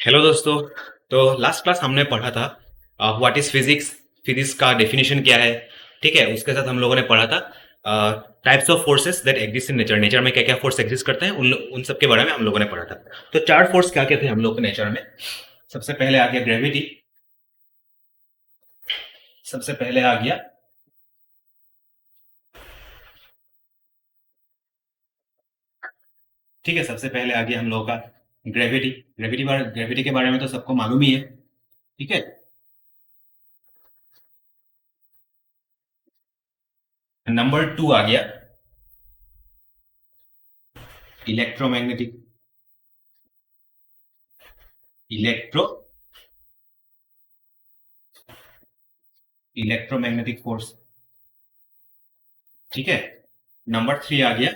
Hello दोस्तों। तो last class हमने पढ़ा था व्हाट इज फिजिक्स। फिजिक्स का डेफिनेशन क्या है। ठीक है, उसके साथ हम लोगों ने पढ़ा था types of forces that exist in nature. Nature में क्या क्या फोर्स एग्जिस्ट करते हैं उन सब के बारे में हम लोगों ने पढ़ा था। तो चार फोर्स क्या क्या थे हम लोग के नेचर में। सबसे पहले आ गया ग्रेविटी। सबसे पहले आ गया ठीक है, सबसे पहले आ गया हम लोगों का ग्रेविटी। ग्रेविटी के बारे में तो सबको मालूम ही है। ठीक है। नंबर टू आ गया इलेक्ट्रोमैग्नेटिक इलेक्ट्रो इलेक्ट्रोमैग्नेटिक फोर्स। ठीक है। नंबर थ्री आ गया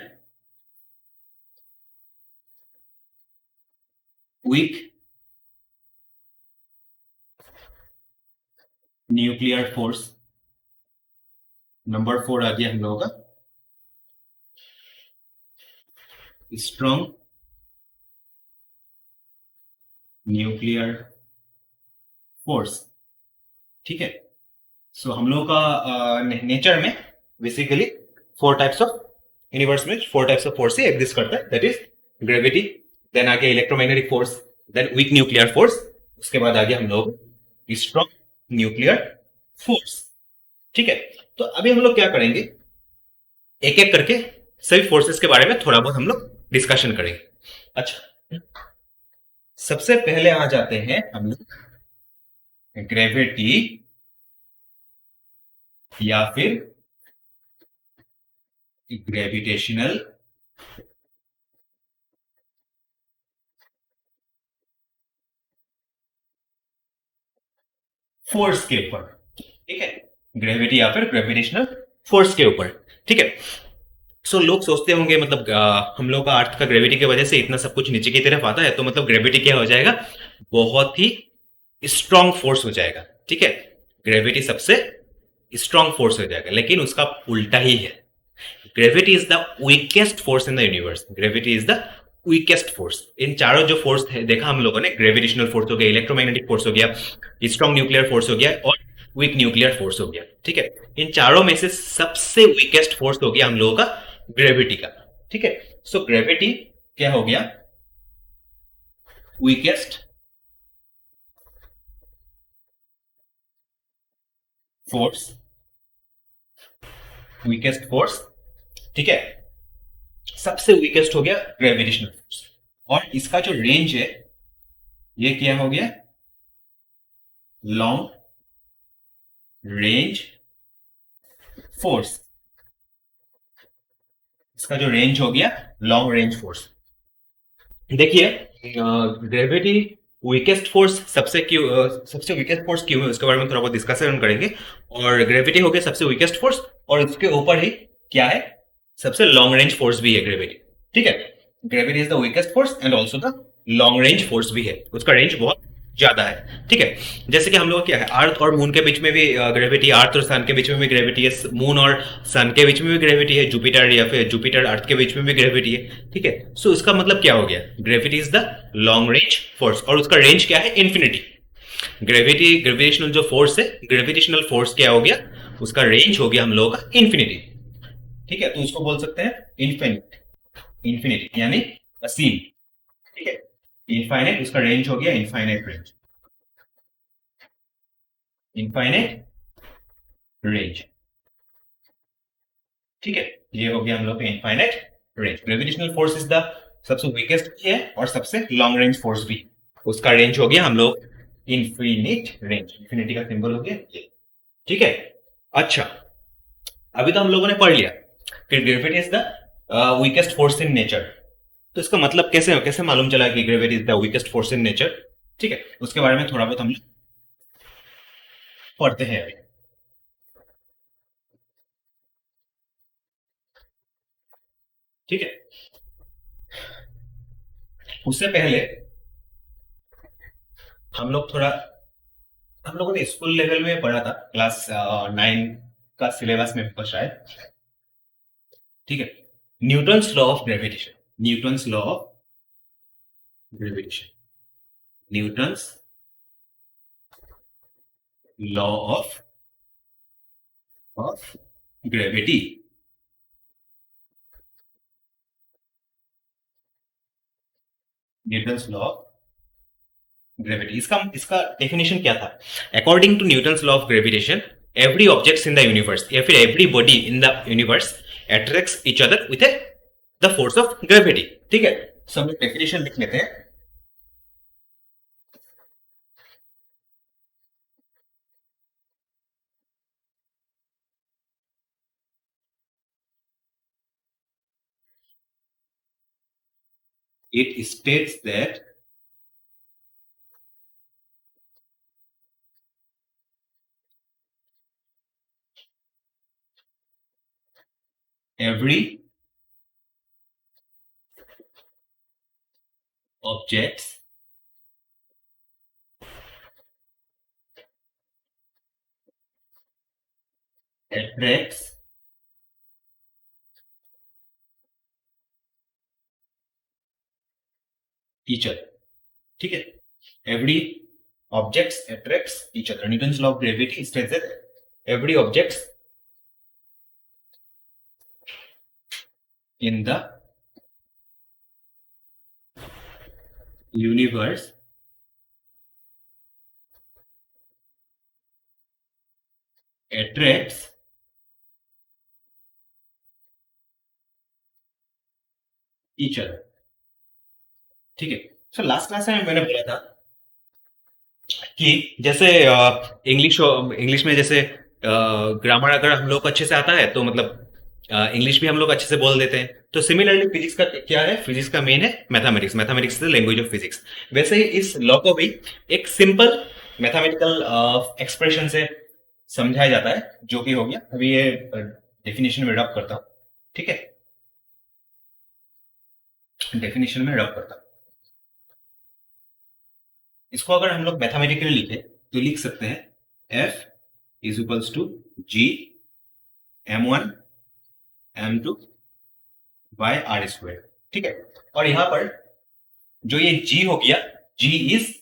weak nuclear force. Number four आ गया हम लोगों का स्ट्रॉन्ग न्यूक्लियर फोर्स। ठीक है। सो हम लोगों का नेचर में basically four types of universe में फोर टाइप्स ऑफ फोर्स ही एग्जिस्ट करता है। दैट इज ग्रेविटी, देन आ गया electromagnetic force, then weak nuclear force, उसके बाद आ गया हम लोग स्ट्रॉन्ग न्यूक्लियर फोर्स। ठीक है। तो अभी हम लोग क्या करेंगे, एक एक करके सभी फोर्सेस के बारे में थोड़ा बहुत हम लोग डिस्कशन करेंगे। अच्छा, सबसे पहले आ जाते हैं हम लोग ग्रेविटी या फिर ग्रेविटेशनल फोर्स के ऊपर। ठीक है, ग्रेविटी या फिर ग्रेविटेशनल फोर्स के ऊपर। ठीक है। लोग सोचते होंगे मतलब हम लोग का अर्थ का ग्रेविटी की वजह से इतना सब कुछ नीचे की तरफ आता है, तो मतलब ग्रेविटी क्या हो जाएगा, बहुत ही स्ट्रांग फोर्स हो जाएगा। ठीक है, ग्रेविटी सबसे स्ट्रांग फोर्स हो जाएगा, लेकिन उसका उल्टा ही है। Gravity is the weakest force in the universe. Gravity is the weakest force. इन चारों जो फोर्स देखा हम लोगों ने, ग्रेविटेशनल फोर्स हो गया, इलेक्ट्रोमैग्नेटिक फोर्स हो गया, स्ट्रॉन्ग न्यूक्लियर फोर्स हो गया और वीक न्यूक्लियर फोर्स हो गया। ठीक है, इन चारों में से सबसे वीकेस्ट फोर्स हो गया हम लोगों का ग्रेविटी का। ठीक है। ग्रेविटी क्या हो गया, वीकेस्ट फोर्स। Weakest force. ठीक है, सबसे वीकेस्ट हो गया ग्रेविटेशनल फोर्स। और इसका जो रेंज है, ये क्या हो गया, लॉन्ग रेंज फोर्स। इसका जो रेंज हो गया लॉन्ग रेंज फोर्स। देखिए, ग्रेविटी वीकेस्ट फोर्स सबसे वीकेस्ट फोर्स क्यों है उसके बारे में थोड़ा बहुत डिस्कशन करेंगे। और ग्रेविटी हो गया सबसे वीकेस्ट फोर्स, और उसके ऊपर ही क्या है, सबसे लॉन्ग रेंज फोर्स भी है ग्रेविटी। ठीक है, gravity is the weakest force and also the long range force भी है, उसका रेंज बहुत ज्यादा है। ठीक है, जैसे कि हम लोग क्या है, अर्थ और मून के बीच में भी ग्रेविटी, अर्थ और सन के बीच में भी ग्रेविटी है, मून और सन के बीच में भी ग्रेविटी है, जुपिटर या फिर जुपिटर अर्थ के बीच में भी ग्रेविटी है। ठीक है, इसका मतलब क्या हो गया, gravity is the long range force और उसका रेंज क्या है, इन्फिनिटी। ग्रेविटेशनल जो फोर्स है, ग्रेविटेशनल फोर्स क्या हो गया, उसका रेंज हो गया हम लोगों का इन्फिनिटी। ठीक है, तो उसको बोल सकते हैं इन्फिनिट। इन्फिनिटी यानी असीम। ठीक है, इनफाइनाइट, उसका रेंज हो गया इनफाइनाइट रेंज। Infinite range. ठीक है, ये हो गया हम लोग का infinite range. Gravitational force is the सबसे वीकेस्ट भी है और सबसे लॉन्ग रेंज फोर्स भी। उसका रेंज हो गया हम लोग इन्फिनिट रेंज। इन्फिनिटी का सिंबल हो गया ये। ठीक है। अच्छा, अभी तो हम लोगों ने पढ़ लिया कि gravity is the weakest force in nature. तो इसका मतलब कैसे कैसे मालूम चला कि gravity is the weakest force in nature. ठीक है, उसके बारे में थोड़ा बहुत हम लोग पढ़ते हैं अभी। ठीक है, उससे पहले हम लोग थोड़ा, हम लोगों ने स्कूल लेवल में पढ़ा था, क्लास 9 का सिलेबस में भी शायद। ठीक है, Newton's law of gravitation. Newton's law of gravitation. Newton's law of gravity. Newton's law of gravity, इसका इसका डेफिनेशन क्या था? According to Newton's law of gravitation, every objects in the universe या फिर every body in the universe attracts each other with the force of gravity. ठीक है, सो हम लोग डेफिनेशन लिख लेते हैं। It states that every objects attracts each other। ठीक है, every objects attracts each other। Newton's law of gravity states that every objects in the universe attracts each other। ठीक है, सो लास्ट क्लास में मैंने बोला था कि जैसे इंग्लिश में जैसे ग्रामर अगर हम लोग को अच्छे से आता है तो मतलब इंग्लिश भी हम लोग अच्छे से बोल देते हैं। तो सिमिलरली फिजिक्स का क्या है? फिजिक्स का मेन है mathematics. Mathematics is the language of physics. वैसे ही इस लॉ को भी एक सिंपल मैथमेटिकल एक्सप्रेशन से समझाया जाता है, जो कि हो गया अभी ये डेफिनेशन में रब करता हूं। ठीक है, डेफिनेशन में रब करता हूं। इसको अगर हम लोग मैथमेटिकली लिखे तो लिख सकते हैं F is equals to G M1 M2 by R square. ठीक है, और यहां पर जो ये G हो गया, G is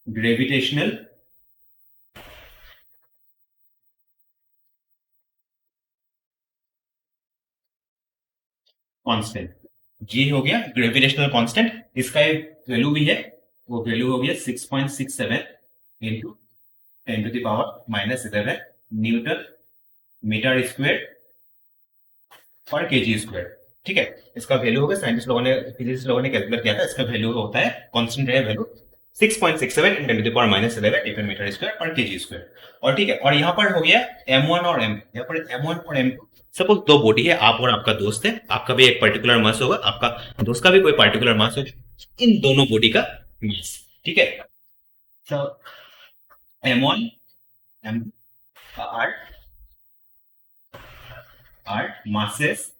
gravitational constant. G हो गया ग्रेविटेशनल कांस्टेंट। इसका एक वैल्यू भी है, वो वैल्यू हो गया 6.67 into 10 to the power minus 11 newton metre square पर केजी स्क्वायर। ठीक है, इसका वैल्यू होगा, साइंटिस्ट लोगों ने फिजिक्स लोगों ने कैलकुलेट किया था, इसका वैल्यू होता है कांस्टेंट है value 6.67 in 10 to the power minus 11 newton metre square पर केजी स्क्वायर। और ठीक है, और यहाँ पर हो गया M1 और M2। यहाँ पर M1 और M2 सपोज दो बॉडी है, आप और आपका दोस्त है, आपका भी एक पर्टिकुलर मास होगा, आपका दोस्त का भी कोई पर्टिकुलर मास होगा, इन दोनों बॉडी का मास। ठीक है, सो M1 M2 are masses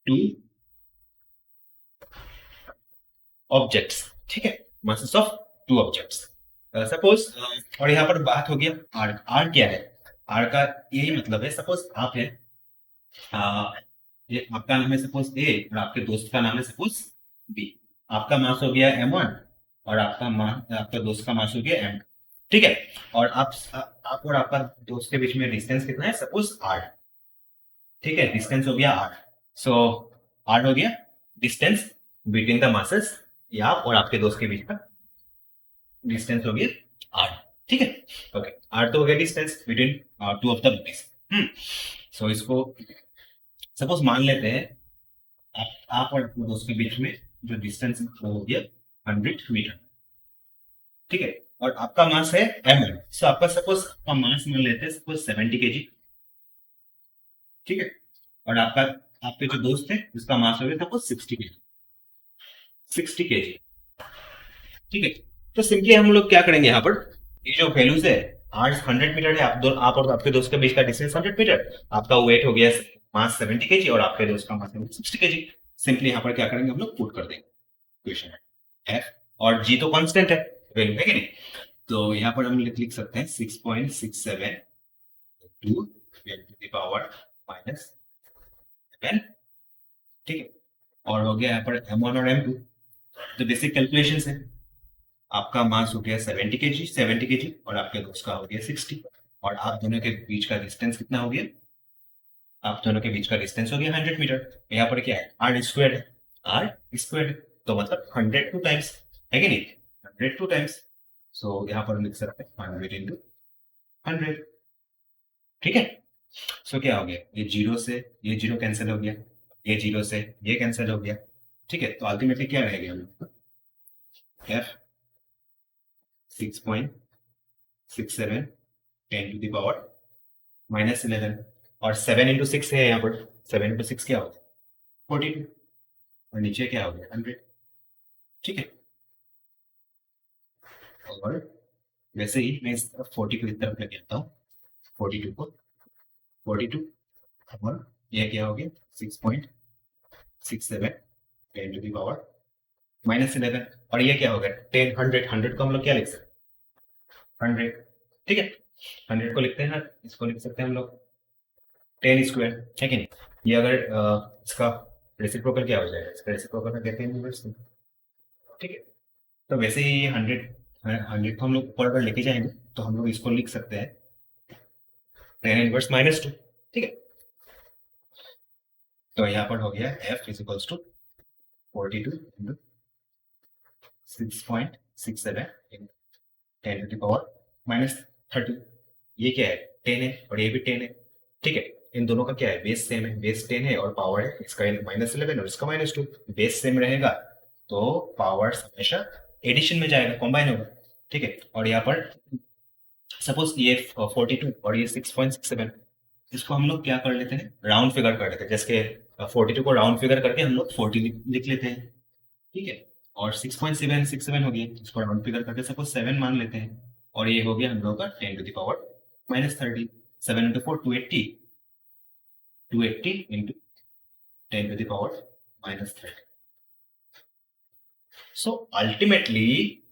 two objects. ठीक है, masses of two objects suppose. और यहाँ पर बात हो गया आर। आर क्या है? आर का यही मतलब है, सपोज आप है, ये आपका नाम है सपोज ए और आपके दोस्त का नाम है सपोज बी। आपका मास हो गया M1 और आपका दोस्त का मास हो गया M2। ठीक है, और आप और आपका दोस्त के बीच में डिस्टेंस कितना है? Suppose R। ठीक है, डिस्टेंस हो गया R। सो R हो गया डिस्टेंस बिटवीन द मासेस, या आप और आपके दोस्त के बीच का डिस्टेंस हो गया R। ठीक है, ओके, R तो हो गया distance between two of the bodies. So इसको सपोज मान लेते हैं आप और अपने दोस्त के बीच में जो डिस्टेंस हो गया 100 मीटर। ठीक है, और आपका मास है M1। सो आपका सपोज आपका मास मान लेते हैं सपोज 70 केजी। ठीक है, और आपके जो दोस्त है उसका मास हो गया सपोज 60 केजी। 60 केजी। ठीक है, तो सिंपली हम लोग क्या करेंगे, यहाँ पर ये जो वैल्यूज है, आर 100 मीटर है, आप और आपके दोस्त के बीच का डिस्टेंस 100 मीटर, आपका वेट हो गया मास 70 केजी और आपके दोस्त का मास 60 केजी। सिंपली यहाँ पर क्या करेंगे, हम लोग पुट कर देंगे क्वेश्चन है F, और G तो कांस्टेंट है, वैल्यू है कि नहीं? तो यहाँ पर हम लिख सकते हैं 6.67 टू 10⁻⁻7, ठीक है। और हो गया यहाँ पर M1 और M2, तो बेसिक कैलकुलेशन है। आपका मास हो गया 70 kg और आपके दोस्त का हो गया 60, और आप दोनों के बीच का डिस्टेंस कितना हो गया? आप दोनों के बीच का डिस्टेंस हो गया 100 मीटर। यहाँ पर क्या है? आर स्क्वायर है, आर स्क्वायर है, तो मतलब 100 2 टाइम्स है कि नहीं? 100 2 टाइम्स, सो यहाँ पर हम लिख सकते हैं 100 × 100, ठीक है। सो क्या हो गया? ये जीरो से ये जीरो कैंसिल हो गया, ये जीरो से ये कैंसिल हो गया, ठीक है। तो अल्टीमेटली क्या रहेगा? एफ 6.67 10⁻⁻11, और 7 × 6 है यहाँ पर, 7 × 6 क्या होगा? 42, और नीचे क्या हो गया? 100, ठीक है। और वैसे ही मैं इस तरफ 40 को इस तरफ लेके आता हूँ, 42 को, 42, और यह क्या हो गया? 6.67 10⁻⁻11, और ये क्या हो गया? 10 100 को हम लोग क्या लिख सकते हैं? 100, ठीक है। 100 को लिखते हैं, इसको लिख सकते हैं हम लोग 10 स्क्वायर, है कि नहीं? ये अगर इसका रेसिप्रोकल क्या हो जाएगा? इसका रेसिप्रोकल में कहते हैं इनवर्स, ठीक है। तो वैसे ही ये 100 को हम लोग ऊपर अगर लेके जाएंगे तो हम लोग इसको लिख सकते हैं 10⁻−2, ठीक है। तो यहाँ पर हो गया F इज इक्वल्स टू 42 × 6.67 10⁻⁻30। ये क्या है? 10 है, और ये भी 10 है, ठीक है। इन दोनों का क्या है? बेस सेम है, बेस 10 है और पावर है इसका -11 और इसका -2। बेस सेम रहेगा तो पावर हमेशा एडिशन में जाएगा, कॉम्बाइन होगा, ठीक है। और यहाँ पर सपोज ये 42 और ये 6.67, इसको हम लोग क्या कर लेते हैं? राउंड फिगर कर लेते हैं, जैसे 42 को राउंड फिगर करके हम लोग 40 लिख लेते हैं, ठीक है। और 6.767 हो गया, इसको राउंड फिगर करके सपोज 7 मान लेते हैं, और ये हो गया हम लोग का 10⁻⁻30। 7 × 4 280, 280 × 10⁻⁻30। सो अल्टीमेटली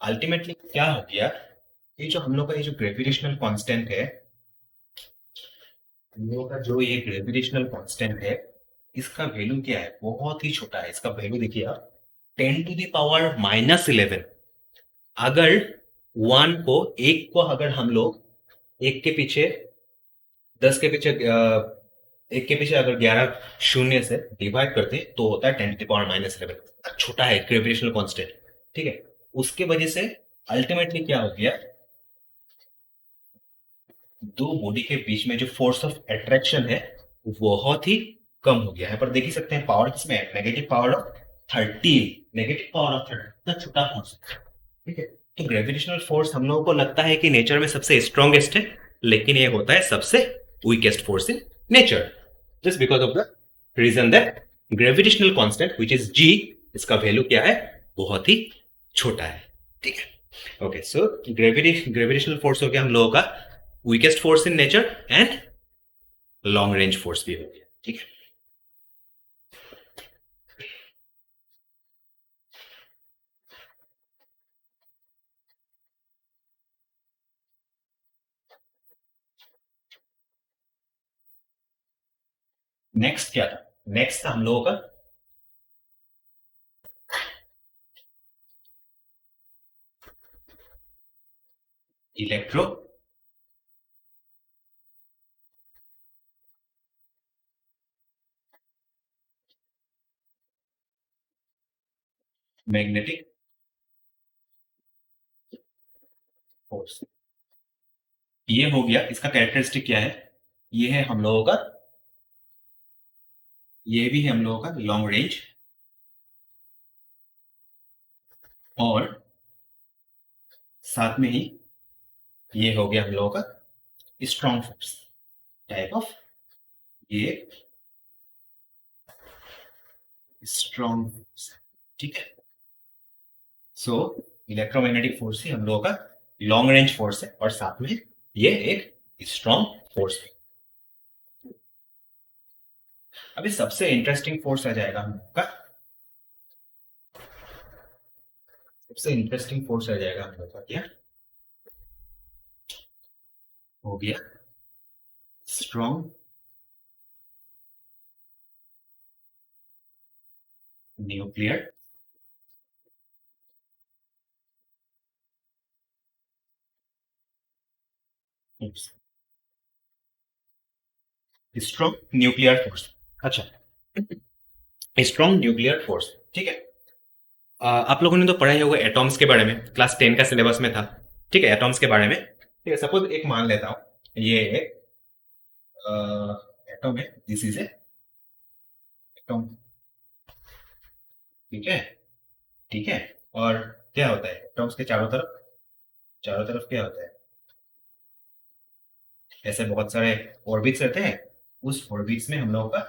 क्या हो गया? ये जो हम लोग का ये जो ग्रेविटेशनल कांस्टेंट है, हम लोगों का जो ये ग्रेविटेशनल कांस्टेंट है, इसका वैल्यू क्या है? बहुत ही छोटा है। इसका वैल्यू देखिए आप, 10⁻⁻11। अगर वन को, एक को अगर हम लोग एक के पीछे 10 के पीछे एक के पीछे अगर 11 शून्य से डिवाइड करते तो होता है 10⁻⁻11। छोटा है ग्रेविटेशनल कांस्टेंट, ठीक है। उसके वजह से अल्टीमेटली क्या हो गया? दो बॉडी के बीच में जो फोर्स ऑफ अट्रैक्शन है बहुत ही कम हो गया है। पर देख ही सकते हैं पावर किसमें है? Negative power of 13, negative power of 13, इतना छोटा फोर्स, ठीक है। तो ग्रेविटेशनल फोर्स हम लोगों को लगता है कि नेचर में सबसे स्ट्रॉन्गेस्ट है, लेकिन ये होता है सबसे weakest force in nature, just because of the reason that gravitational constant which is G, इसका वैल्यू क्या है? बहुत ही छोटा है, ठीक है। ओके, सो ग्रेविटेशनल फोर्स हो गया हम लोगों का weakest force in nature, and long range force भी हो गया, ठीक है। नेक्स्ट क्या था? नेक्स्ट था हम लोगों का इलेक्ट्रो मैग्नेटिक फोर्स। ये हो गया, इसका कैरेक्टरिस्टिक क्या है? ये है हम लोगों का, ये भी है हम लोगों का लॉन्ग रेंज, और साथ में ही ये हो गया हम लोगों का स्ट्रॉन्ग फोर्स टाइप ऑफ, ये स्ट्रॉन्ग फोर्स, ठीक है। सो इलेक्ट्रोमैग्नेटिक फोर्स ही हम लोगों का लॉन्ग रेंज फोर्स है, और साथ में ये एक स्ट्रॉन्ग फोर्स है। अभी सबसे इंटरेस्टिंग फोर्स आ जाएगा हम लोग का, सबसे इंटरेस्टिंग फोर्स आ जाएगा हम लोग का क्या? हो गया strong nuclear strong nuclear force. अच्छा, स्ट्रॉन्ग न्यूक्लियर फोर्स, ठीक है। आप लोगों ने तो पढ़ा ही होगा एटॉम्स के बारे में, क्लास 10 का सिलेबस में था। ठीक है, एटॉम्स के बारे में। ठीक है, सपोज एक मान लेता हूं, ये एक एटॉम है, दिस इज एटॉम। ठीक है, ठीक है। और क्या होता है एटॉम्स के चारों तरफ, चारों तरफ क्या होता है, ऐसे बहुत सारे ऑर्बिट्स रहते हैं। उस ऑर्बिट्स में हम लोगों का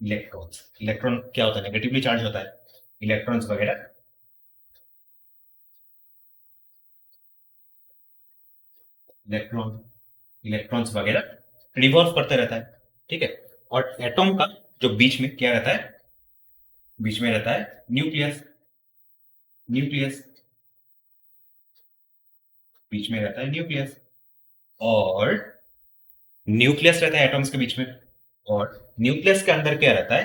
इलेक्ट्रॉन्स, इलेक्ट्रॉन क्या होता है, नेगेटिवली चार्ज होता है, इलेक्ट्रॉन्स वगैरह, इलेक्ट्रॉन, इलेक्ट्रॉन्स वगैरह रिवॉल्व करते रहता है। ठीक है, और एटॉम का जो बीच में क्या रहता है, बीच में रहता है न्यूक्लियस, न्यूक्लियस, बीच में रहता है न्यूक्लियस। और न्यूक्लियस रहता है एटॉम्स के बीच में, और न्यूक्लियस के अंदर क्या रहता है,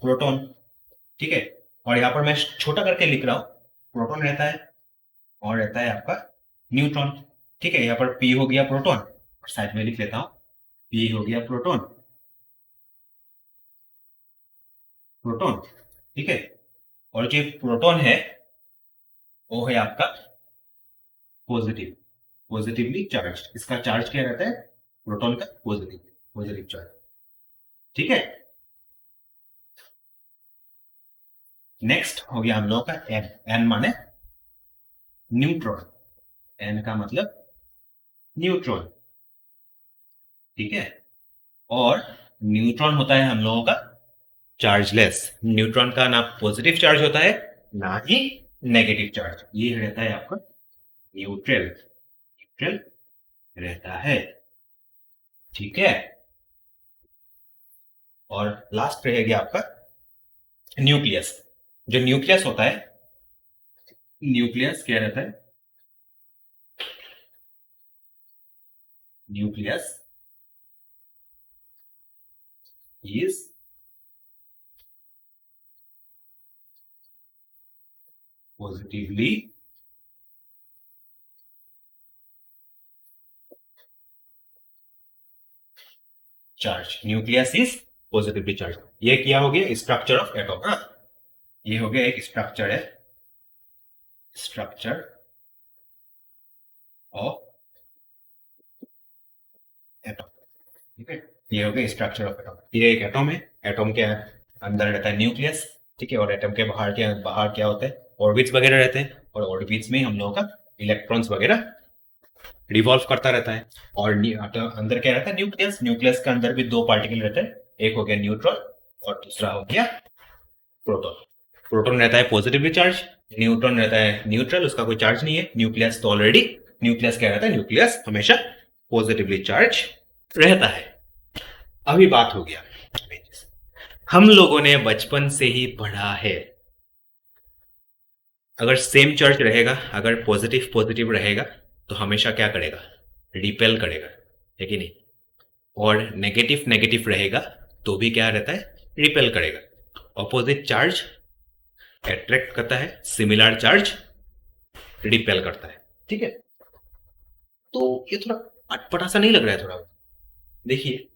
प्रोटॉन। ठीक है, और यहां पर मैं छोटा करके लिख रहा हूं, प्रोटॉन रहता है और रहता है आपका न्यूट्रॉन। ठीक है, यहाँ पर पी हो गया प्रोटॉन, और साइड में लिख लेता हूं, पी हो गया प्रोटॉन, प्रोटॉन। ठीक है, और जो प्रोटॉन है वो है आपका पॉजिटिव, पॉजिटिवली चार्ज। इसका चार्ज क्या रहता है, प्रोटॉन का पॉजिटिव, पॉजिटिव चार्ज। ठीक है, नेक्स्ट हो गया हम लोगों का एन, एन माने न्यूट्रॉन, एन का मतलब न्यूट्रॉन। ठीक है, और न्यूट्रॉन होता है हम लोगों का चार्जलेस, न्यूट्रॉन का ना पॉजिटिव चार्ज होता है ना ही नेगेटिव चार्ज, ये रहता है आपका न्यूट्रल, न्यूट्रल रहता है। ठीक है, और लास्ट रहेगा आपका न्यूक्लियस। जो न्यूक्लियस होता है, न्यूक्लियस क्या रहता है, nucleus is positively charge, nucleus is positively charge. ये क्या हो गया स्ट्रक्चर ऑफ एटॉम। हाँ, ये हो गया एक स्ट्रक्चर है, स्ट्रक्चर ऑफ एटॉम। ठीक है, ये हो गया स्ट्रक्चर ऑफ एटॉम। ये एक एटॉम है, एटॉम के अंदर रहता है न्यूक्लियस। ठीक है, और एटॉम के बाहर क्या होता है, ऑर्बिट्स वगैरह रहते हैं, और ऑर्बिट्स में हम लोगों का इलेक्ट्रॉन्स वगैरह रिवॉल्व करता रहता है। और अंदर क्या रहता है, न्यूक्लियस, न्यूक्लियस के अंदर भी दो पार्टिकल रहते हैं, एक हो गया न्यूट्रॉन और दूसरा हो गया प्रोटॉन। प्रोटॉन रहता है पॉजिटिवली चार्ज, न्यूट्रॉन रहता है न्यूट्रल, उसका कोई चार्ज नहीं है। न्यूक्लियस तो ऑलरेडी, न्यूक्लियस क्या रहता है, न्यूक्लियस हमेशा पॉजिटिवली चार्ज रहता है। अभी बात हो गया, हम लोगों ने बचपन से ही पढ़ा है, अगर सेम चार्ज रहेगा, अगर पॉजिटिव पॉजिटिव रहेगा तो हमेशा क्या करेगा, रिपेल करेगा, है कि नहीं। और नेगेटिव नेगेटिव रहेगा तो भी क्या रहता है, रिपेल करेगा। ऑपोजिट चार्ज अट्रैक्ट करता है, सिमिलर चार्ज रिपेल करता है। ठीक है, तो ये थोड़ा अटपटा सा नहीं लग रहा है थोड़ा, देखिए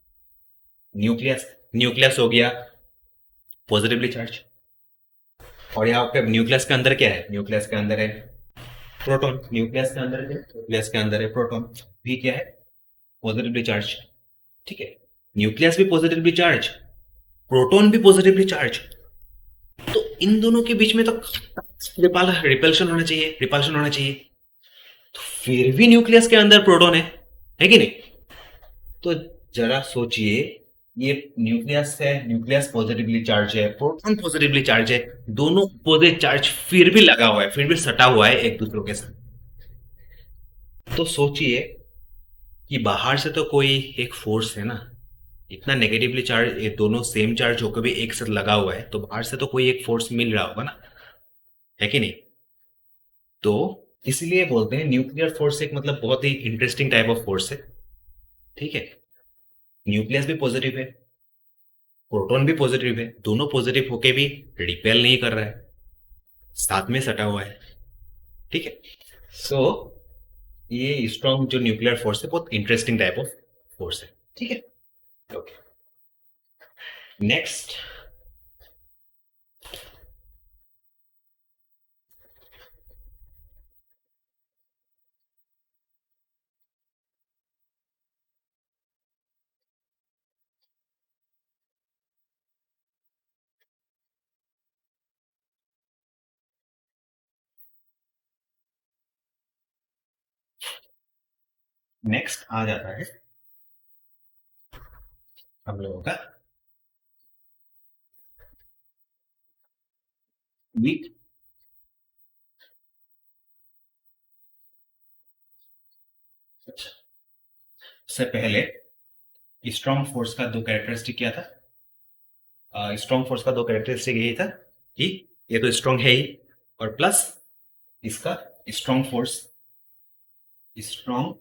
न्यूक्लियस, न्यूक्लियस हो गया पॉजिटिवली चार्ज, और यहाँ पे न्यूक्लियस के अंदर क्या है, न्यूक्लियस के अंदर है प्रोटॉन, न्यूक्लियस के अंदर है, न्यूक्लियस के अंदर है प्रोटॉन, भी क्या है, पॉजिटिवली चार्ज। ठीक है, न्यूक्लियस भी पॉजिटिवली चार्ज, प्रोटॉन भी पॉजिटिवली चार्ज, तो इन दोनों के बीच में तो रिपल्शन होना चाहिए, रिपल्शन होना चाहिए। तो फिर भी न्यूक्लियस के अंदर प्रोटॉन है कि नहीं। तो जरा सोचिए, ये न्यूक्लियस है, न्यूक्लियस पॉजिटिवली चार्ज है, प्रोटॉन पॉजिटिवली चार्ज है, दोनों अपोजिट चार्ज फिर भी लगा हुआ है, फिर भी सटा हुआ है एक दूसरे के साथ। तो सोचिए कि बाहर से तो कोई एक फोर्स है ना, इतना नेगेटिवली चार्ज, ये दोनों सेम चार्ज होकर भी एक साथ लगा हुआ है, तो बाहर से तो कोई एक फोर्स मिल रहा होगा ना, है कि नहीं। तो इसलिए बोलते हैं न्यूक्लियर फोर्स एक मतलब बहुत ही इंटरेस्टिंग टाइप ऑफ फोर्स है। ठीक है, न्यूक्लियस भी पॉजिटिव है, प्रोटॉन भी पॉजिटिव है, दोनों पॉजिटिव होके भी रिपेल नहीं कर रहा है, साथ में सटा हुआ है। ठीक है, सो ये स्ट्रॉन्ग जो न्यूक्लियर फोर्स है बहुत इंटरेस्टिंग टाइप ऑफ फोर्स है। ठीक है, ओके, नेक्स्ट नेक्स्ट आ जाता है हम लोगों का वीक से पहले स्ट्रॉन्ग फोर्स का दो कैरेक्टरिस्टिक क्या था? स्ट्रॉन्ग फोर्स का दो कैरेक्टरिस्टिक यही था कि ये तो स्ट्रॉन्ग है ही, और प्लस इसका strong force, strong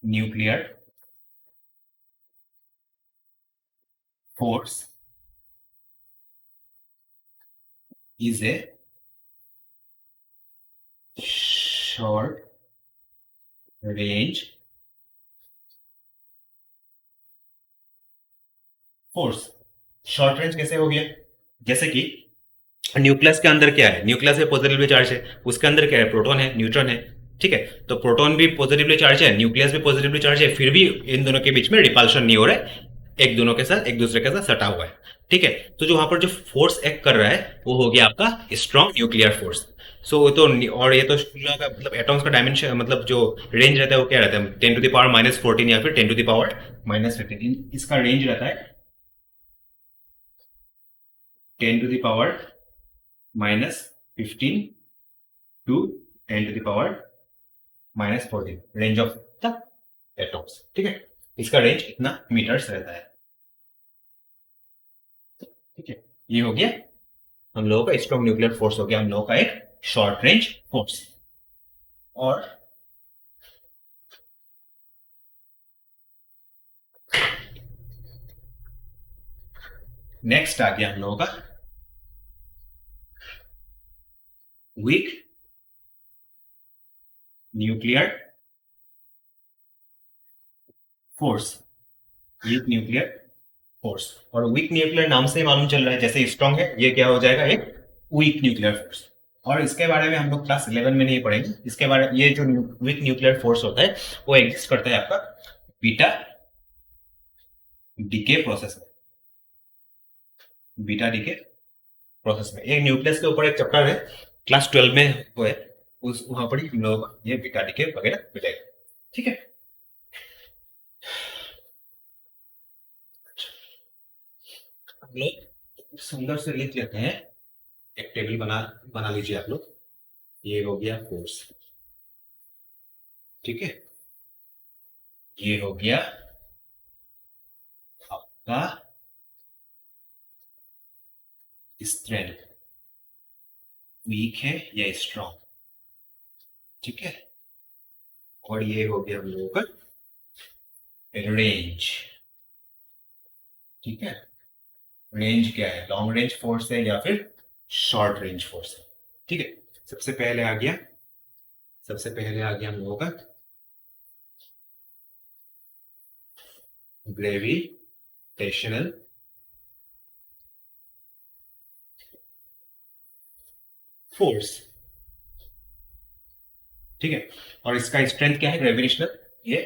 nuclear force is a short range force. Short range कैसे हो गया? जैसे कि न्यूक्लियस के अंदर क्या है? न्यूक्लियस में पॉजिटिवली चार्ज है, उसके अंदर क्या है? प्रोटॉन है, न्यूट्रॉन है। ठीक है, तो प्रोटॉन भी पॉजिटिवली चार्ज है, न्यूक्लियस भी पॉजिटिवली चार्ज है, फिर भी इन दोनों के बीच में रिपल्शन नहीं हो रहा है, एक दोनों के साथ एक दूसरे के साथ सटा हुआ है। ठीक है, तो जो वहां पर जो फोर्स एक्ट कर रहा है वो हो गया आपका स्ट्रॉन्ग न्यूक्लियर फोर्स। सो तो और ये तो मतलब एटॉम्स का डायमेंशन मतलब जो रेंज रहता है वो क्या रहता है? 10⁻⁻14 या फिर 10⁻⁻15, इसका रेंज रहता है 10⁻⁻15 to 10⁻⁻14 range of the atoms. ठीक है, इसका रेंज इतना मीटर्स रहता है। ठीक है, ये हो गया हम लोगों का स्ट्रॉन्ग न्यूक्लियर फोर्स, हो गया हम लोगों का एक शॉर्ट रेंज फोर्स। और नेक्स्ट आ गया हम लोगों का week nuclear force. Week nuclear force, और वीक न्यूक्लियर नाम से ही मालूम चल रहा है जैसे स्ट्रॉन्ग है, ये क्या हो जाएगा? एक वीक न्यूक्लियर फोर्स। और इसके बारे में हम लोग क्लास 11 में नहीं पढ़ेंगे। इसके बारे ये जो वीक न्यूक्लियर फोर्स होता है वो एग्जिस्ट करता है आपका बीटा डीके प्रोसेस में। बीटा डीके प्रोसेस में एक न्यूक्लियस के ऊपर एक चैप्टर है क्लास 12 में वो है, उस वहां पर ही हम लोग ये बीटा डीके वगैरह मिलेगा। ठीक है, हम लोग सुंदर से लिख लेते हैं, एक टेबल बना बना लीजिए आप लोग। ये हो गया फोर्स, ठीक है, ये हो गया आपका स्ट्रेंथ, वीक है या स्ट्रॉन्ग। ठीक है, और ये हो गया हम लोगों का रेंज। ठीक है, रेंज क्या है? लॉन्ग रेंज फोर्स है या फिर शॉर्ट रेंज फोर्स है। ठीक है, सबसे पहले आ गया, सबसे पहले आ गया हम लोगों का ग्रेविटेशनल फोर्स। ठीक है, और इसका स्ट्रेंथ क्या है? ग्रेविटेशनल, ये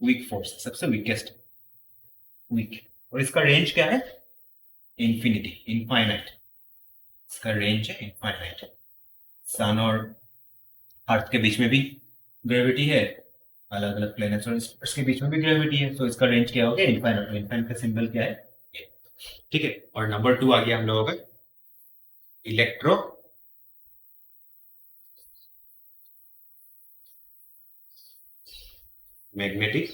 वीक फोर्स, सबसे वीकेस्ट वीक। और इसका रेंज क्या है? Infinity, infinite. इसका रेंज है इनफाइनाइट। सन और अर्थ के बीच में भी ग्रेविटी है, अलग अलग प्लैनेट्स और इसके बीच में भी ग्रेविटी है, तो इसका रेंज क्या हो गया? इनफाइनाइट। इनफाइनाइट का सिंबल क्या है? ठीक है, और नंबर 2 आ गया हम लोगों का electro magnetic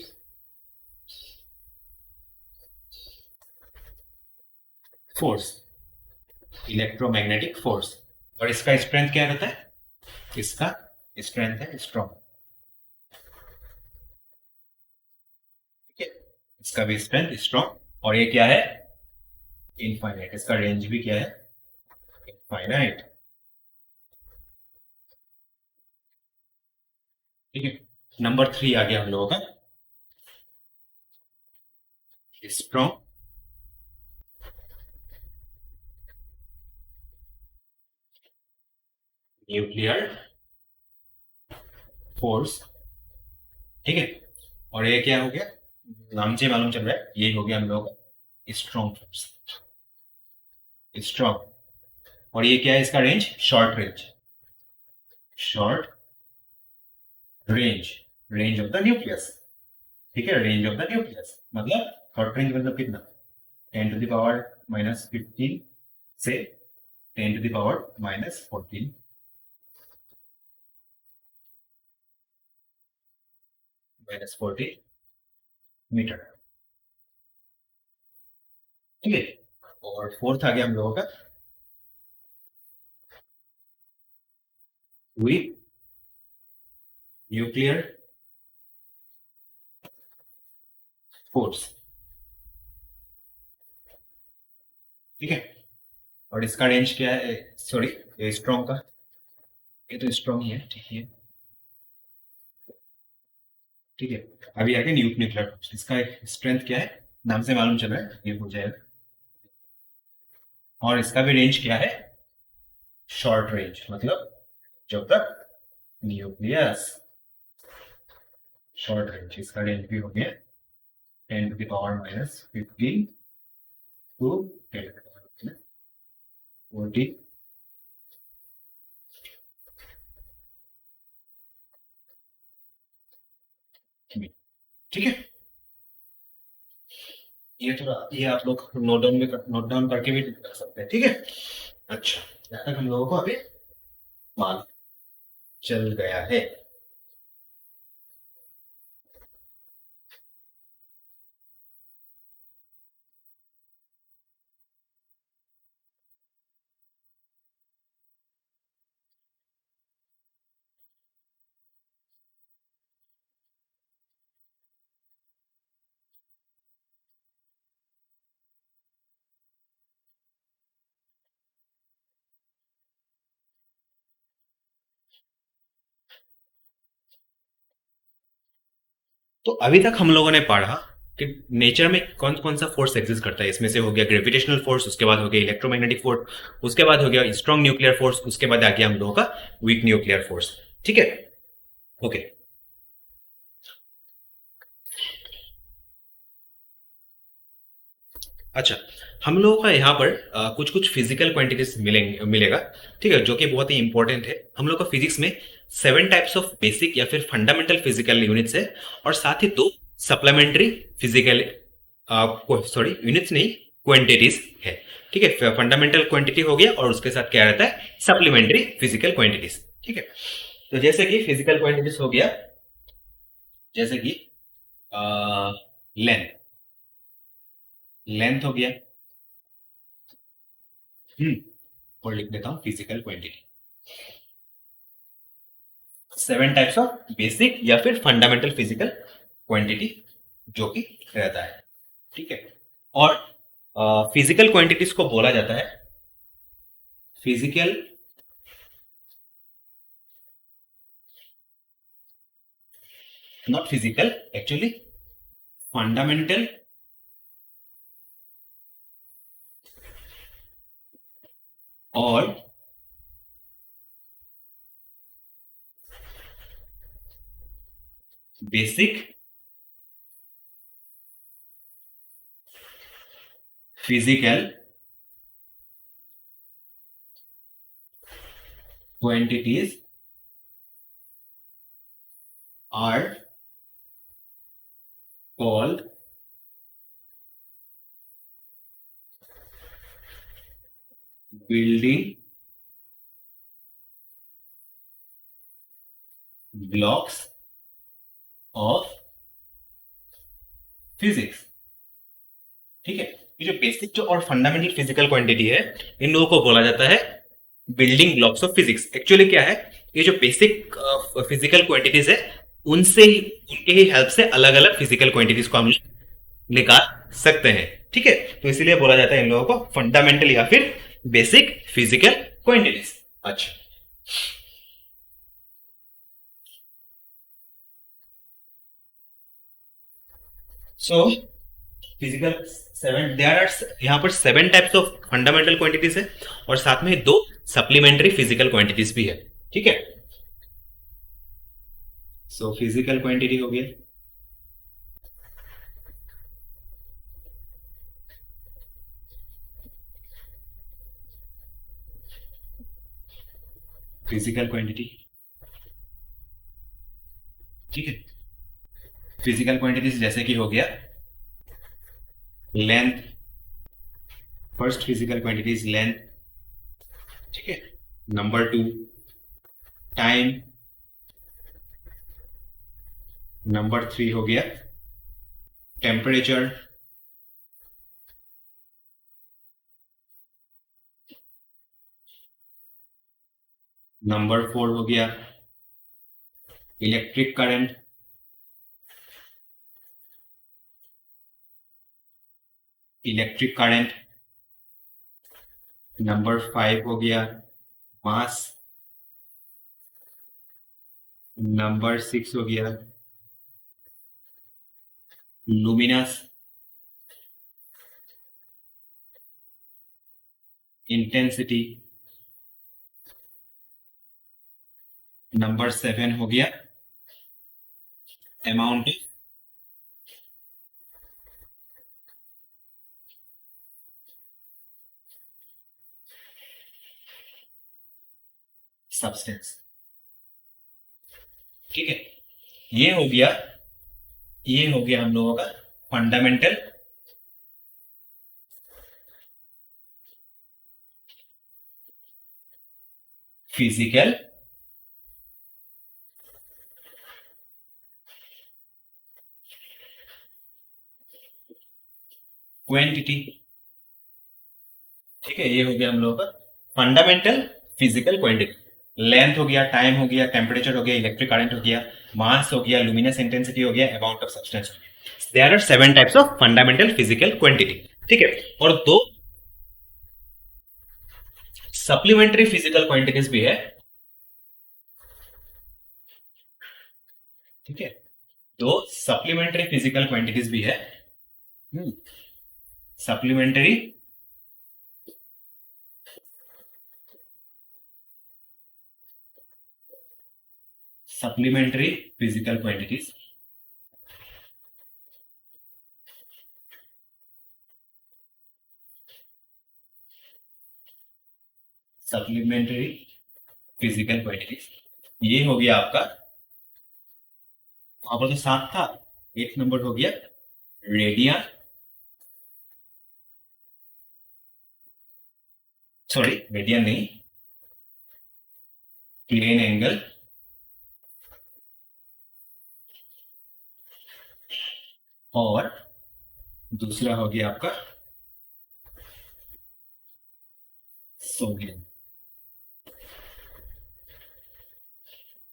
force. Electromagnetic force, और इसका स्ट्रेंथ क्या रहता है? इसका स्ट्रेंथ है स्ट्रॉन्ग, ठीक है, इसका भी स्ट्रेंथ स्ट्रॉन्ग, और ये क्या है इनफाइनाइट, इसका रेंज भी क्या है इनफाइनाइट, ठीक है। नंबर 3 आ गया हम लोगों का स्ट्रॉन्ग न्यूक्लियर फोर्स, ठीक है। और ये क्या हो गया, नाम से मालूम चल रहा है, ये हो गया हम लोगों का स्ट्रॉन्ग फोर्स, स्ट्रॉन्ग। और ये क्या है इसका range short range, short range, range of the nucleus, ठीक है, रेंज ऑफ द न्यूक्लियस मतलब शॉर्ट रेंज मतलब कितना 10⁻⁻15 से 10⁻⁻14 -40 मीटर, ठीक है। और फोर्थ आ गया हम लोगों का विथ न्यूक्लियर फोर्स, ठीक है। और इसका रेंज क्या है, सॉरी स्ट्रॉन्ग का, ये तो स्ट्रॉन्ग ही है, ठीक है, ठीक है। अभी आगे न्यूक्लियर फोर्स, इसका स्ट्रेंथ क्या है नाम से मालूम चल रहा है, ये हो जाएगा। और इसका भी रेंज क्या है शॉर्ट रेंज मतलब जब तक न्यूक्लियस, शॉर्ट रेंज, इसका रेंज भी हो गया 10⁻⁻15 टू 10⁻⁻14, ठीक है। ये थोड़ा ये आप लोग नोट डाउन करके भी कर सकते हैं, ठीक है। अच्छा, यहाँ तक हम लोगों को अभी मालूम चल गया है। तो अभी तक हम लोगों ने पढ़ा कि नेचर में कौन कौन सा फोर्स एग्जिस्ट करता है। इसमें से हो गया ग्रेविटेशनल फोर्स, उसके बाद हो गया इलेक्ट्रोमैग्नेटिक फोर्स, उसके बाद हो गया स्ट्रॉन्ग न्यूक्लियर फोर्स, उसके बाद आ गया हम लोगों का वीक न्यूक्लियर फोर्स, ठीक है। ओके, अच्छा, हम लोगों का यहाँ पर कुछ कुछ फिजिकल क्वांटिटीज मिलेगा, ठीक है, जो कि बहुत ही इंपॉर्टेंट है। हम लोग का फिजिक्स में 7 टाइप्स ऑफ बेसिक या फिर फंडामेंटल फिजिकल यूनिट्स है, और साथ ही 2 सप्लीमेंट्री फिजिकल, सॉरी यूनिट्स नहीं क्वांटिटीज है, ठीक है। फंडामेंटल क्वांटिटी हो गया और उसके साथ क्या रहता है सप्लीमेंट्री फिजिकल क्वांटिटीज, ठीक है। तो जैसे कि फिजिकल क्वांटिटीज हो गया, जैसे कि लेंथ, लेंथ हो गया, और लिख देता हूं physical quantity, 7 types of basic या फिर फंडामेंटल फिजिकल क्वांटिटी जो कि रहता है, ठीक है। और फिजिकल क्वांटिटीज को बोला जाता है physical not physical actually fundamental और basic physical quantities are called building blocks of physics, ठीक है। ये जो बेसिक जो और फंडामेंटल फिजिकल क्वांटिटी है, इन लोगों को बोला जाता है building blocks of physics. Actually क्या है ये जो बेसिक फिजिकल क्वांटिटीज है उनसे ही, उनके ही हेल्प से अलग अलग फिजिकल क्वांटिटीज को हम लोग निकाल सकते हैं। ठीक है, तो इसीलिए बोला जाता है इन लोगों को फंडामेंटल या फिर बेसिक फिजिकल क्वांटिटीज। अच्छा, so physical seven, there are, यहाँ पर 7 टाइप्स ऑफ फंडामेंटल क्वांटिटीज है और साथ में 2 सप्लीमेंट्री फिजिकल क्वांटिटीज भी है। ठीक है, सो फिजिकल क्वांटिटी हो गया, फिजिकल क्वांटिटी। ठीक है, फिजिकल क्वांटिटीज जैसे कि हो गया length, first physical quantity is length. ठीक है, नंबर 2 टाइम, नंबर 3 हो गया टेम्परेचर, नंबर 4 हो गया electric current, electric current, number 5 हो गया मास, नंबर 6 हो गया लुमिनस इंटेंसिटी, नंबर 7 हो गया अमाउंट ऑफ सब्सटेंस। ठीक है, ये हो गया, ये हो गया हम लोगों का फंडामेंटल फिजिकल क्वांटिटी। ठीक है, ये हो गया हम लोगों का फंडामेंटल फिजिकल क्वांटिटी। लेंथ हो गया, टाइम हो गया, टेम्परेचर हो गया, इलेक्ट्रिक करंट हो गया, मास हो गया, लुमिनस इंटेंसिटी हो गया, अमाउंट ऑफ सब्सटेंस हो गया। There are 7 types of fundamental physical quantity. ठीक है, और 2 सप्लीमेंट्री फिजिकल क्वांटिटीज भी है। ठीक है, 2 सप्लीमेंट्री फिजिकल क्वांटिटीज भी है। Supplementary supplementary physical quantities, supplementary physical quantities. ये हो गया आपका, वहां पर तो 7 था, 8 नंबर हो गया रेडियन, सॉरी रेडियन नहीं, प्लेन एंगल, और दूसरा हो गया आपका सोडियम।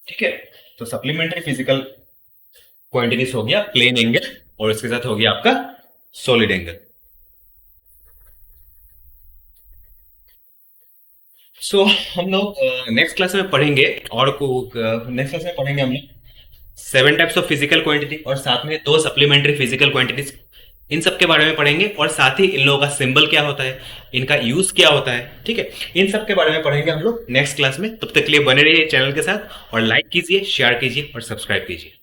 ठीक है, तो सप्लीमेंट्री फिजिकल क्वांटिटीज हो गया प्लेन एंगल और इसके साथ हो गया आपका सॉलिड एंगल। सो हम लोग नेक्स्ट क्लास में पढ़ेंगे, और नेक्स्ट क्लास में पढ़ेंगे हम लोग 7 टाइप्स ऑफ फिजिकल क्वांटिटी और साथ में 2 सप्लीमेंट्री फिजिकल क्वांटिटीज, इन सब के बारे में पढ़ेंगे और साथ ही इन लोगों का सिंबल क्या होता है, इनका यूज क्या होता है। ठीक है, इन सब के बारे में पढ़ेंगे हम लोग नेक्स्ट क्लास में। तब तक के लिए बने रहिए चैनल के साथ और लाइक कीजिए, शेयर कीजिए और सब्सक्राइब कीजिए।